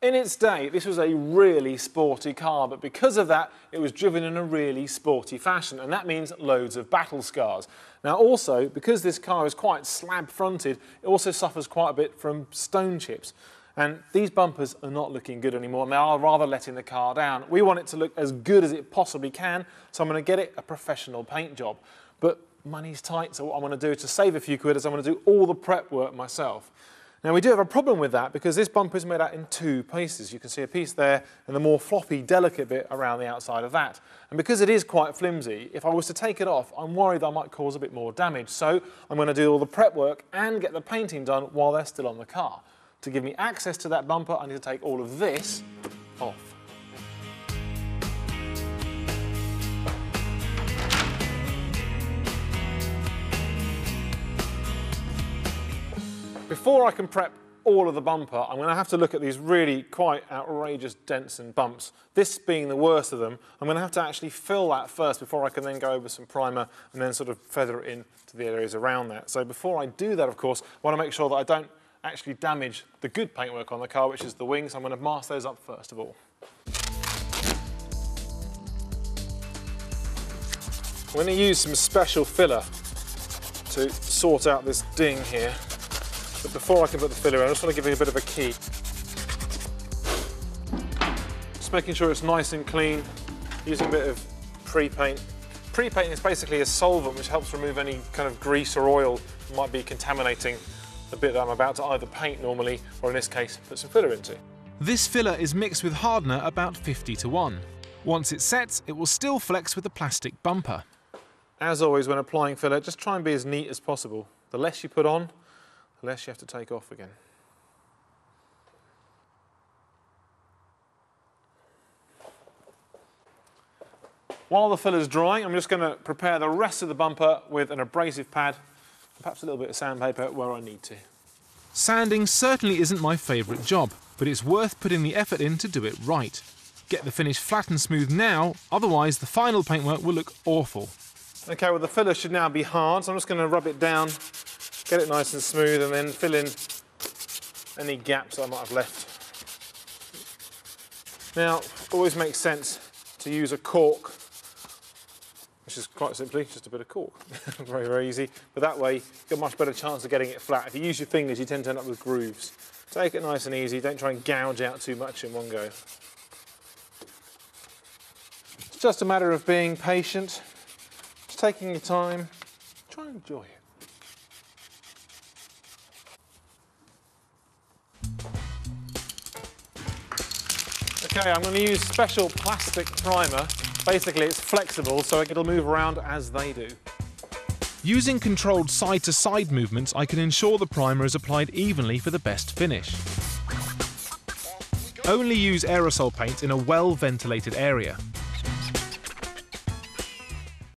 In its day, this was a really sporty car, but because of that, it was driven in a really sporty fashion, and that means loads of battle scars. Now also, because this car is quite slab-fronted, it also suffers quite a bit from stone chips. And these bumpers are not looking good anymore, and they are rather letting the car down. We want it to look as good as it possibly can, so I'm going to get it a professional paint job. But money's tight, so what I'm going to do to save a few quid is I'm going to do all the prep work myself. Now we do have a problem with that because this bumper is made out in two pieces. You can see a piece there and the more floppy, delicate bit around the outside of that. And because it is quite flimsy, if I was to take it off, I'm worried I might cause a bit more damage. So I'm going to do all the prep work and get the painting done while they're still on the car. To give me access to that bumper, I need to take all of this off. Before I can prep all of the bumper, I'm going to have to look at these really quite outrageous dents and bumps. This being the worst of them, I'm going to have to actually fill that first before I can then go over some primer and then sort of feather it in to the areas around that. So before I do that, of course, I want to make sure that I don't actually damage the good paintwork on the car, which is the wings. I'm going to mask those up first of all. I'm going to use some special filler to sort out this ding here. But before I can put the filler in, I just want to give it a bit of a key. Just making sure it's nice and clean, using a bit of pre-paint. Pre-paint is basically a solvent which helps remove any kind of grease or oil that might be contaminating the bit that I'm about to either paint normally, or in this case, put some filler into. This filler is mixed with hardener about 50:1. Once it sets, it will still flex with the plastic bumper. As always, when applying filler, just try and be as neat as possible. The less you put on, the less you have to take off again. While the filler's drying, I'm just going to prepare the rest of the bumper with an abrasive pad, and perhaps a little bit of sandpaper where I need to. Sanding certainly isn't my favourite job, but it's worth putting the effort in to do it right. Get the finish flat and smooth now, otherwise the final paintwork will look awful. Okay, well the filler should now be hard, so I'm just going to rub it down, get it nice and smooth, and then fill in any gaps that I might have left. Now, it always makes sense to use a cork, which is quite simply just a bit of cork. Very, very easy. But that way, you've got a much better chance of getting it flat. If you use your fingers, you tend to end up with grooves. Take it nice and easy. Don't try and gouge out too much in one go. It's just a matter of being patient, just taking your time, try and enjoy it. Okay, I'm going to use special plastic primer. Basically, it's flexible, so it'll move around as they do. Using controlled side-to-side movements, I can ensure the primer is applied evenly for the best finish. Only use aerosol paint in a well-ventilated area.